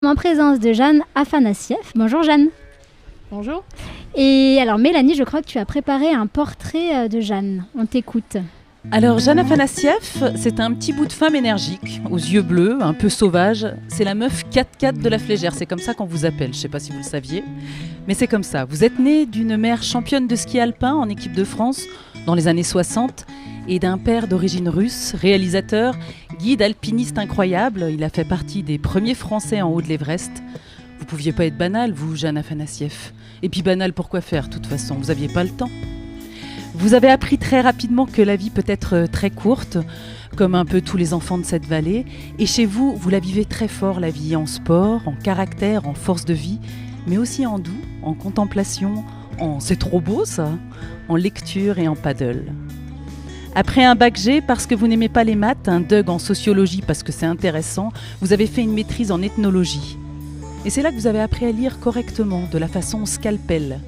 En présence de Jeanne Afanassieff. Bonjour Jeanne. Bonjour. Et alors Mélanie, je crois que tu as préparé un portrait de Jeanne. On t'écoute. Alors Jeanne Afanassieff, c'est un petit bout de femme énergique, aux yeux bleus, un peu sauvage. C'est la meuf 4x4 de la Flégère, c'est comme ça qu'on vous appelle, je ne sais pas si vous le saviez. Mais c'est comme ça, vous êtes née d'une mère championne de ski alpin en équipe de France dans les années 60 et d'un père d'origine russe, réalisateur, guide alpiniste incroyable. Il a fait partie des premiers Français en haut de l'Everest. Vous pouviez pas être banale, vous, Jeanne Afanassieff. Et puis banale, pourquoi faire, de toute façon, vous n'aviez pas le temps. Vous avez appris très rapidement que la vie peut être très courte, comme un peu tous les enfants de cette vallée. Et chez vous, vous la vivez très fort, la vie, en sport, en caractère, en force de vie, mais aussi en doux, en contemplation, en c'est trop beau ça, en lecture et en paddle. Après un bac G parce que vous n'aimez pas les maths, un DUG en sociologie parce que c'est intéressant, vous avez fait une maîtrise en ethnologie. Et c'est là que vous avez appris à lire correctement, de la façon scalpel.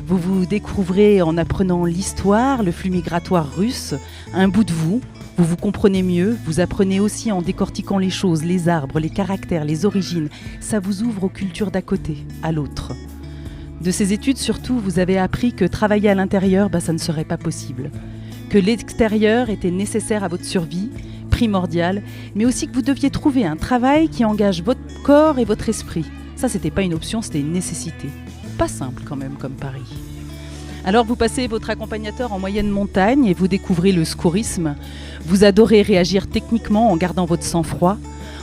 Vous vous découvrez en apprenant l'histoire, le flux migratoire russe, un bout de vous vous comprenez mieux, vous apprenez aussi en décortiquant les choses, les arbres, les caractères, les origines. Ça vous ouvre aux cultures d'à côté, à l'autre. De ces études surtout, vous avez appris que travailler à l'intérieur, ça ne serait pas possible. Que l'extérieur était nécessaire à votre survie, primordial, mais aussi que vous deviez trouver un travail qui engage votre corps et votre esprit. Ça, c'était pas une option, c'était une nécessité. Pas simple quand même comme pari. Alors vous passez votre accompagnateur en moyenne montagne et vous découvrez le secourisme. Vous adorez réagir techniquement en gardant votre sang-froid.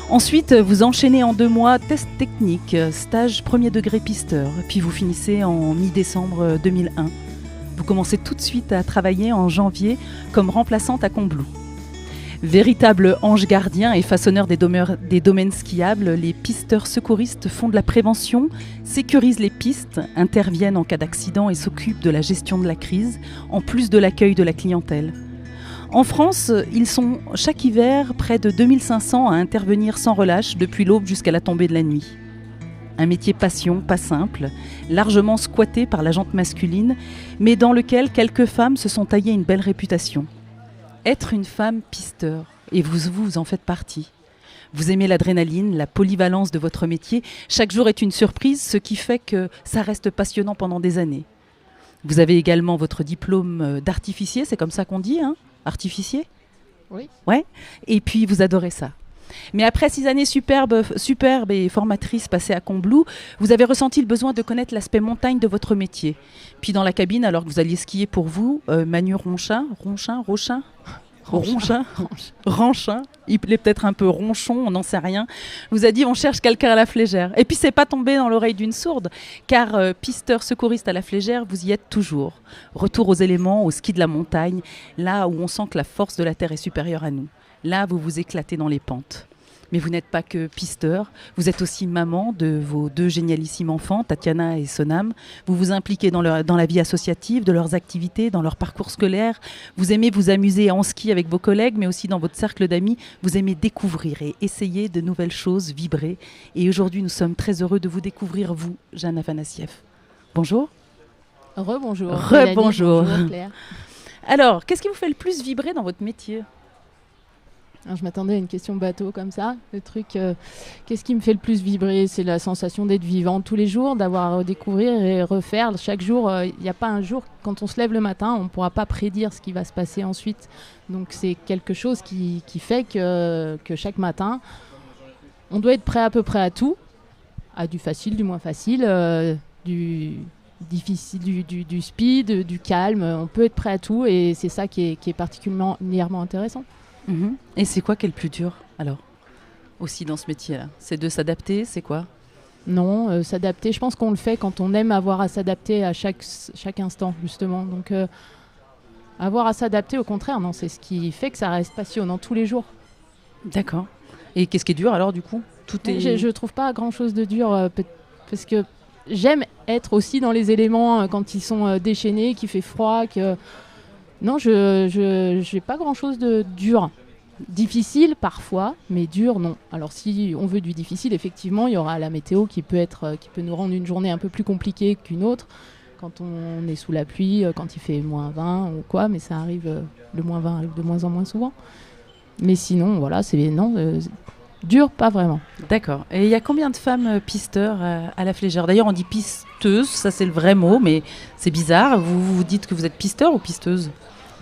Ensuite, vous enchaînez en 2 mois test technique, stage premier degré pisteur, puis vous finissez en mi-décembre 2001. Vous commencez tout de suite à travailler en janvier comme remplaçante à Combloux. Véritable ange gardien et façonneur des domaines skiables, les pisteurs secouristes font de la prévention, sécurisent les pistes, interviennent en cas d'accident et s'occupent de la gestion de la crise, en plus de l'accueil de la clientèle. En France, ils sont chaque hiver près de 2500 à intervenir sans relâche depuis l'aube jusqu'à la tombée de la nuit. Un métier passion, pas simple, largement squatté par la gente masculine, mais dans lequel quelques femmes se sont taillées une belle réputation. Être une femme pisteur, et vous en faites partie. Vous aimez l'adrénaline, la polyvalence de votre métier. Chaque jour est une surprise, ce qui fait que ça reste passionnant pendant des années. Vous avez également votre diplôme d'artificier, c'est comme ça qu'on dit, hein ? Artificier ? Oui. Ouais. Et puis vous adorez ça. Mais après 6 années superbes et formatrices passées à Combloux, vous avez ressenti le besoin de connaître l'aspect montagne de votre métier. Puis dans la cabine, alors que vous alliez skier pour vous, Manu Ranchin, il est peut-être un peu ronchon, on n'en sait rien, vous a dit on cherche quelqu'un à la Flégère. Et puis c'est pas tombé dans l'oreille d'une sourde, car pisteur secouriste à la Flégère, vous y êtes toujours. Retour aux éléments, au ski de la montagne, là où on sent que la force de la terre est supérieure à nous. Là, vous vous éclatez dans les pentes. Mais vous n'êtes pas que pisteur, vous êtes aussi maman de vos 2 génialissimes enfants, Tatiana et Sonam. Vous vous impliquez dans la vie associative, de leurs activités, dans leur parcours scolaire. Vous aimez vous amuser en ski avec vos collègues, mais aussi dans votre cercle d'amis. Vous aimez découvrir et essayer de nouvelles choses, vibrer. Et aujourd'hui, nous sommes très heureux de vous découvrir, vous, Jeanne Afanassieff. Bonjour. Rebonjour. Rebonjour. Bonjour, Claire. Alors, qu'est-ce qui vous fait le plus vibrer dans votre métier ? Alors, je m'attendais à une question bateau comme ça. Le truc, qu'est-ce qui me fait le plus vibrer ? C'est la sensation d'être vivante tous les jours, d'avoir à redécouvrir et refaire. Chaque jour, il n'y a pas un jour, quand on se lève le matin, on ne pourra pas prédire ce qui va se passer ensuite. Donc c'est quelque chose qui fait que chaque matin, on doit être prêt à peu près à tout. À du facile, du moins facile, du difficile, du speed, du calme. On peut être prêt à tout et c'est ça qui est particulièrement intéressant. Et c'est quoi qui est le plus dur, alors, aussi dans ce métier-là ? C'est de s'adapter, c'est quoi ? Non, s'adapter, je pense qu'on le fait quand on aime avoir à s'adapter à chaque instant, justement. Donc, avoir à s'adapter, au contraire, non, c'est ce qui fait que ça reste passionnant tous les jours. D'accord. Et qu'est-ce qui est dur, alors, du coup ? Je trouve pas grand-chose de dur, parce que j'aime être aussi dans les éléments quand ils sont déchaînés, qu'il fait froid, que... Non, je n'ai pas grand-chose de dur. Difficile parfois, mais dur non. Alors si on veut du difficile, effectivement, il y aura la météo qui peut nous rendre une journée un peu plus compliquée qu'une autre. Quand on est sous la pluie, quand il fait moins 20 ou quoi, mais ça arrive, le moins 20 arrive de moins en moins souvent. Mais sinon, voilà, Dur, pas vraiment. D'accord. Et il y a combien de femmes pisteurs à la Flégère? D'ailleurs, on dit pisteuse, ça c'est le vrai mot, mais c'est bizarre. Vous dites que vous êtes pisteur ou pisteuse?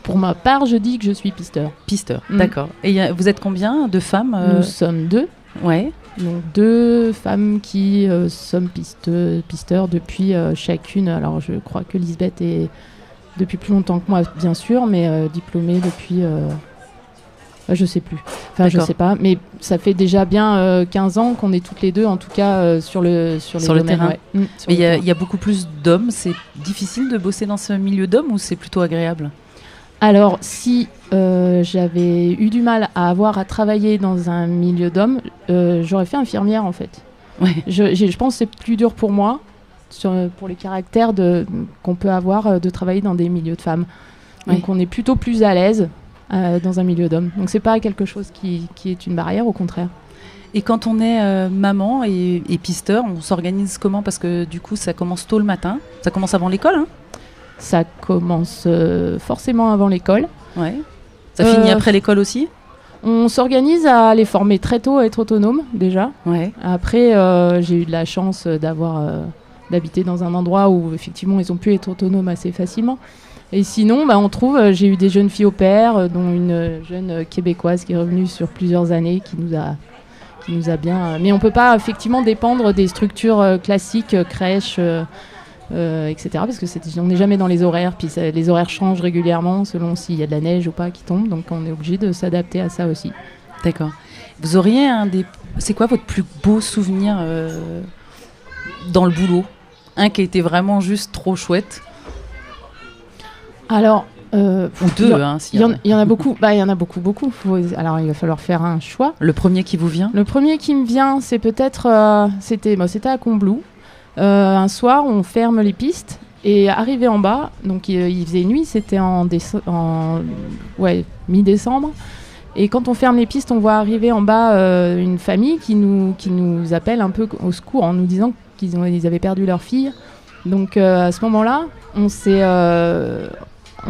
Pour ma part, je dis que je suis pisteur. Pisteur, d'accord. Et vous êtes combien de femmes Nous sommes 2. Ouais. Donc 2 femmes qui sommes pisteurs depuis chacune. Alors je crois que Lisbeth est depuis plus longtemps que moi, bien sûr, mais diplômée depuis... je sais plus. Enfin, je sais pas. Mais ça fait déjà bien 15 ans qu'on est toutes les deux, en tout cas, sur le terrain. Ouais. Mais il y a beaucoup plus d'hommes. C'est difficile de bosser dans ce milieu d'hommes ou c'est plutôt agréable? Alors, si j'avais eu du mal à avoir à travailler dans un milieu d'hommes, j'aurais fait infirmière, en fait. Ouais. Je pense que c'est plus dur pour moi, pour les caractères qu'on peut avoir de travailler dans des milieux de femmes. Donc, on est plutôt plus à l'aise dans un milieu d'hommes. Donc, c'est pas quelque chose qui est une barrière, au contraire. Et quand on est maman et pisteur, on s'organise comment? Parce que du coup, ça commence tôt le matin. Ça commence avant l'école, hein? Ça commence forcément avant l'école. Ouais. Ça finit après l'école aussi? On s'organise à les former très tôt, à être autonome déjà. Ouais. Après, j'ai eu de la chance d'habiter dans un endroit où effectivement ils ont pu être autonomes assez facilement. Et sinon, on trouve, j'ai eu des jeunes filles au pair, dont une jeune québécoise qui est revenue sur plusieurs années, qui nous a bien... mais on ne peut pas effectivement dépendre des structures classiques, crèches... etc. Parce que on n'est jamais dans les horaires, puis les horaires changent régulièrement selon s'il y a de la neige ou pas qui tombe, donc on est obligé de s'adapter à ça aussi. D'accord. Vous auriez c'est quoi votre plus beau souvenir dans le boulot? Un qui a été vraiment juste trop chouette? Alors... ou deux, il y en a beaucoup. Il y en a beaucoup. Alors il va falloir faire un choix. Le premier qui vous vient? Le premier qui me vient, c'est peut-être... c'était à Combloux. Un soir, on ferme les pistes et arrivé en bas, donc il faisait nuit, c'était mi-décembre. Et quand on ferme les pistes, on voit arriver en bas une famille qui nous appelle un peu au secours en nous disant qu'ils avaient perdu leur fille. Donc à ce moment-là, on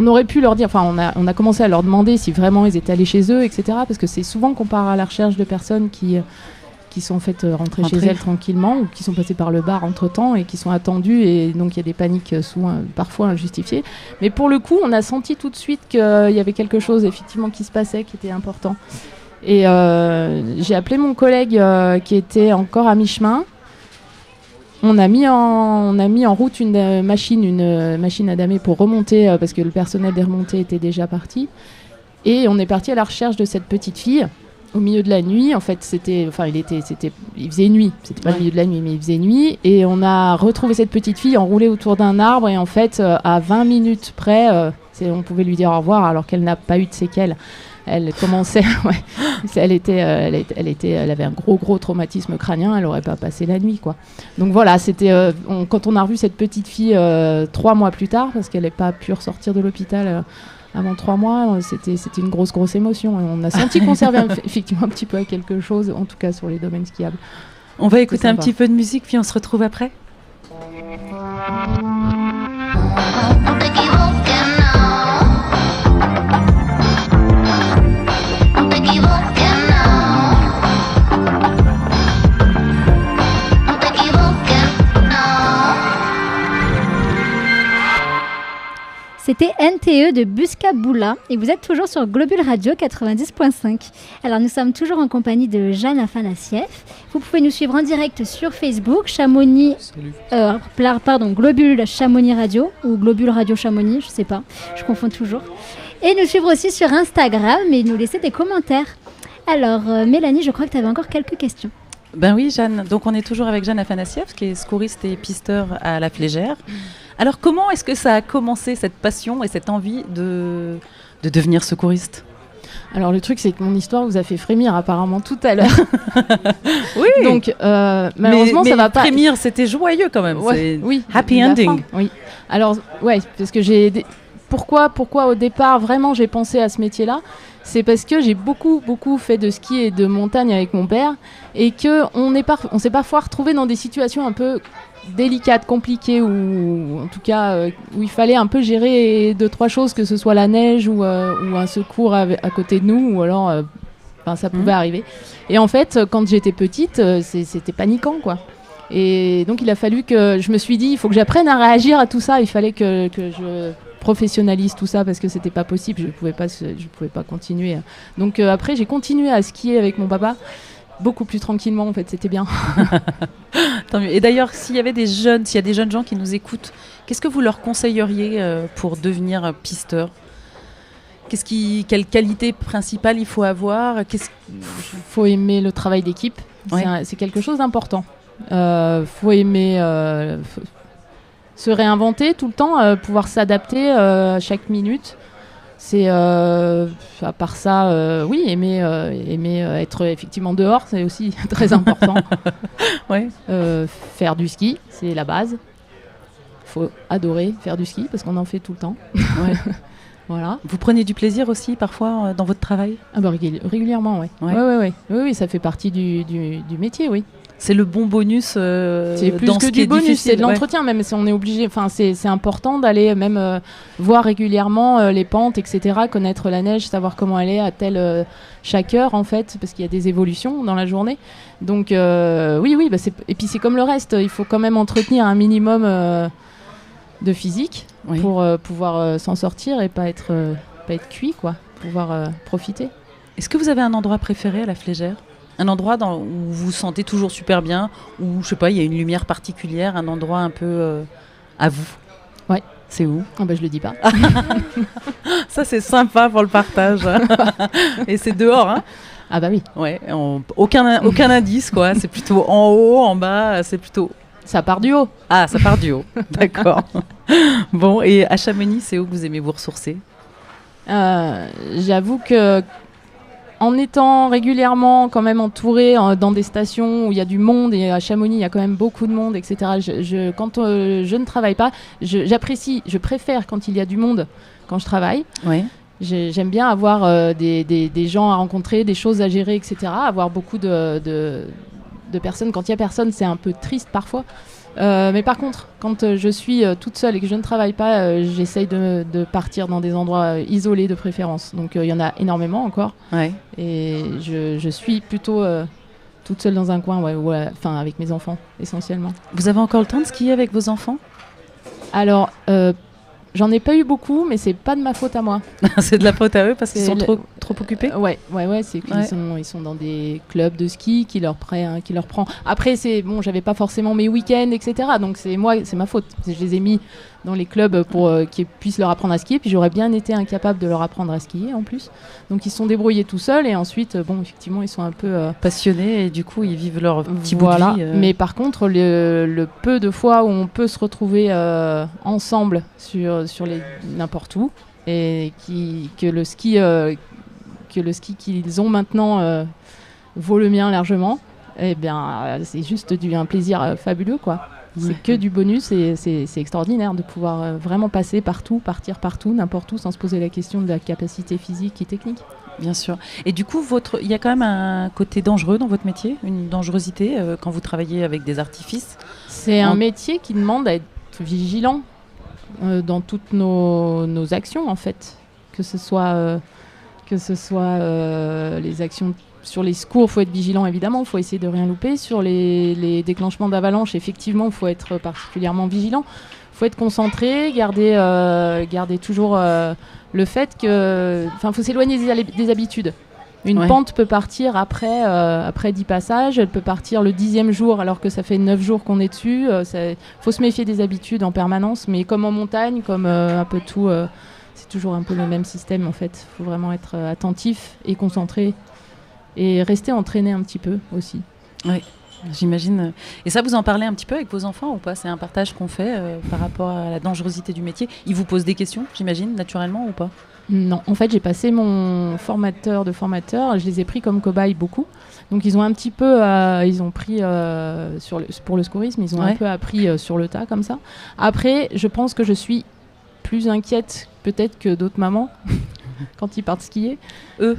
aurait pu leur dire, on a commencé à leur demander si vraiment ils étaient allés chez eux, etc. Parce que c'est souvent qu'on part à la recherche de personnes qui sont en fait rentrées chez elles tranquillement ou qui sont passées par le bar entre-temps et qui sont attendues, et donc il y a des paniques parfois injustifiées. Mais pour le coup, on a senti tout de suite qu'il y avait quelque chose effectivement qui se passait, qui était important. Et j'ai appelé mon collègue qui était encore à mi-chemin. On a mis en route une machine à damer pour remonter, parce que le personnel des remontées était déjà parti. Et on est parti à la recherche de cette petite fille. Au milieu de la nuit, en fait, il faisait nuit. C'était pas le milieu de la nuit, mais il faisait nuit. Et on a retrouvé cette petite fille enroulée autour d'un arbre. Et en fait, à 20 minutes près, on pouvait lui dire au revoir alors qu'elle n'a pas eu de séquelles. Elle commençait, elle avait un gros traumatisme crânien. Elle n'aurait pas passé la nuit, quoi. Donc voilà, c'était quand on a revu cette petite fille 3 mois plus tard, parce qu'elle n'a pas pu ressortir de l'hôpital. Avant 3 mois, c'était une grosse émotion. Et on a senti qu'on servait effectivement un petit peu à quelque chose, en tout cas sur les domaines skiables. On va écouter un petit peu de musique, puis on se retrouve après. C'était NTE de Buscaboula et vous êtes toujours sur Globule Radio 90.5. Alors nous sommes toujours en compagnie de Jeanne Afanassieff. Vous pouvez nous suivre en direct sur Facebook, Globule Chamonix Radio ou Globule Radio Chamonix, je sais pas, je confonds toujours. Et nous suivre aussi sur Instagram et nous laisser des commentaires. Alors Mélanie, je crois que tu avais encore quelques questions. Ben oui Jeanne, donc on est toujours avec Jeanne Afanassieff qui est secouriste et pisteur à la Flégère. Alors comment est-ce que ça a commencé cette passion et cette envie de devenir secouriste? Alors le truc c'est que mon histoire vous a fait frémir apparemment tout à l'heure. Oui. Donc malheureusement ça va pas. Frémir, c'était joyeux quand même. Ouais, oui. Happy ending. Oui. Alors parce que pourquoi au départ vraiment j'ai pensé à ce métier-là, c'est parce que j'ai beaucoup fait de ski et de montagne avec mon père et que on s'est parfois retrouvé dans des situations un peu délicates, compliquées, ou en tout cas où il fallait un peu gérer 2-3 choses, que ce soit la neige ou un secours à côté de nous, ou alors Enfin, ça pouvait arriver. Et en fait, quand j'étais petite, c'était paniquant, quoi. Et donc, il a fallu que... Je me suis dit, il faut que j'apprenne à réagir à tout ça. Il fallait que je professionnalise tout ça parce que c'était pas possible. Je pouvais pas continuer. Donc, après, j'ai continué à skier avec mon papa. Beaucoup plus tranquillement, en fait. C'était bien. Tant mieux. Et d'ailleurs, s'il y a des jeunes gens qui nous écoutent, qu'est-ce que vous leur conseilleriez pour devenir pisteur ? Quelle qualité principale il faut avoir ? Faut aimer le travail d'équipe. Ouais. C'est quelque chose d'important. Faut aimer se réinventer tout le temps, pouvoir s'adapter à chaque minute. C'est à part ça, oui, aimer être effectivement dehors, c'est aussi très important. Ouais. Faire du ski, c'est la base. Faut adorer faire du ski parce qu'on en fait tout le temps. Ouais. Voilà. Vous prenez du plaisir aussi parfois dans votre travail ? Régulièrement, oui. Oui, ça fait partie du métier, oui. C'est le bon bonus. C'est plus que du bonus, c'est de l'entretien même. Si on est obligé, enfin c'est important d'aller même voir régulièrement les pentes, etc. Connaître la neige, savoir comment elle est à chaque heure en fait, parce qu'il y a des évolutions dans la journée. Donc oui, bah, et puis c'est comme le reste. Il faut quand même entretenir un minimum de physique pour pouvoir s'en sortir et pas être cuit, quoi. Pouvoir profiter. Est-ce que vous avez un endroit préféré à la Flégère ? Un endroit où vous vous sentez toujours super bien, où, je sais pas, il y a une lumière particulière, un endroit un peu à vous. Ouais. C'est où ? Ah bah, je le dis pas. Ça, c'est sympa pour le partage. Et c'est dehors, hein ? Ah bah oui. Ouais, aucun indice, quoi. C'est plutôt en haut, en bas, c'est plutôt... Ça part du haut. Ah, ça part du haut. D'accord. Bon, et à Chamonix, c'est où que vous aimez vous ressourcer ? J'avoue que en étant régulièrement quand même entourée dans des stations où il y a du monde, et à Chamonix il y a quand même beaucoup de monde, etc. Quand je ne travaille pas, je préfère quand il y a du monde quand je travaille. Ouais. J'aime bien avoir des gens à rencontrer, des choses à gérer, etc. Avoir beaucoup de personnes. Quand il y a personne, c'est un peu triste parfois. Mais par contre, quand je suis toute seule et que je ne travaille pas, j'essaye de partir dans des endroits isolés de préférence. Donc il y en a énormément encore. Ouais. Et je suis plutôt toute seule dans un coin, enfin avec mes enfants essentiellement. Vous avez encore le temps de skier avec vos enfants ? Alors, j'en ai pas eu beaucoup, mais c'est pas de ma faute à moi. C'est de la faute à eux parce qu'ils sont trop occupés. Ouais, c'est qu'ils sont dans des clubs de ski qui leur prend. Après, j'avais pas forcément mes week-ends, etc. Donc c'est ma faute. Je les ai mis dans les clubs pour qu'ils puissent leur apprendre à skier. Puis j'aurais bien été incapable de leur apprendre à skier en plus. Donc ils se sont débrouillés tout seuls et ensuite, effectivement, ils sont un peu passionnés et du coup ils vivent leur petit bout de vie. Mais par contre, le peu de fois où on peut se retrouver ensemble sur n'importe où et que le ski qu'ils ont maintenant vaut le mien largement, eh bien c'est juste un plaisir fabuleux, quoi. C'est que du bonus et c'est extraordinaire de pouvoir vraiment passer partout, partir partout, n'importe où, sans se poser la question de la capacité physique et technique. Bien sûr. Et du coup, il y a quand même un côté dangereux dans votre métier, une dangerosité quand vous travaillez avec des artifices. C'est un métier qui demande à être vigilant dans toutes nos actions, en fait. Que ce soit les actions sur les secours, il faut être vigilant évidemment, il faut essayer de rien louper. Sur les déclenchements d'avalanche, effectivement, il faut être particulièrement vigilant. Il faut être concentré, garder toujours le fait que... Enfin, il faut s'éloigner des habitudes. Une pente peut partir après 10 passages, elle peut partir le 10e jour alors que ça fait 9 jours qu'on est dessus. Faut se méfier des habitudes en permanence, mais comme en montagne, comme un peu tout... c'est toujours un peu le même système en fait. Il faut vraiment être attentif et concentré et rester entraîné un petit peu aussi. Oui, j'imagine. Et ça, vous en parlez un petit peu avec vos enfants ou pas ? C'est un partage qu'on fait par rapport à la dangerosité du métier. Ils vous posent des questions, j'imagine, naturellement ou pas ? Non, en fait, j'ai passé mon formateur de formateur. Je les ai pris comme cobayes beaucoup. Donc, ils ont un petit peu, ils ont pris pour le secourisme, ils ont un peu appris sur le tas comme ça. Après, je pense que je suis plus inquiète peut-être que d'autres mamans quand ils partent skier. Eux ?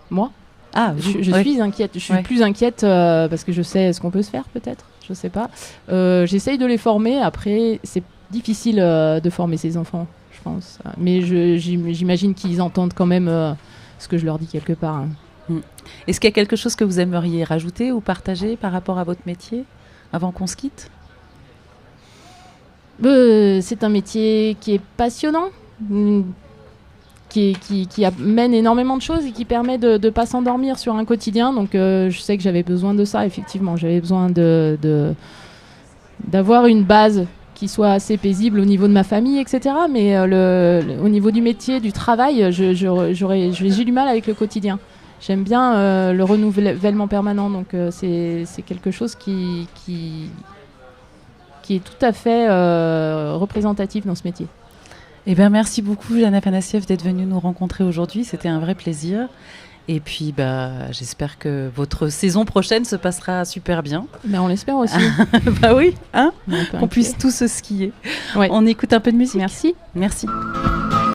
Moi ? Ah, je suis inquiète. Je suis plus inquiète parce que je sais ce qu'on peut se faire peut-être. Je sais pas. J'essaye de les former. Après, c'est difficile de former ses enfants, je pense. Mais j'imagine qu'ils entendent quand même ce que je leur dis quelque part. Hein. Est-ce qu'il y a quelque chose que vous aimeriez rajouter ou partager par rapport à votre métier avant qu'on se quitte ? C'est un métier qui est passionnant, qui amène énormément de choses et qui permet de ne pas s'endormir sur un quotidien. Donc je sais que j'avais besoin de ça, effectivement. J'avais besoin d'avoir une base qui soit assez paisible au niveau de ma famille, etc. Mais au niveau du métier, du travail, j'ai du mal avec le quotidien. J'aime bien le renouvellement permanent, donc c'est quelque chose qui est tout à fait représentatif dans ce métier. Eh bien, merci beaucoup, Jeanne Afanassieff, d'être venue nous rencontrer aujourd'hui. C'était un vrai plaisir. Et puis, j'espère que votre saison prochaine se passera super bien. On l'espère aussi. Bah oui, hein, qu'on puisse tous skier. Ouais. On écoute un peu de musique. Merci. Merci.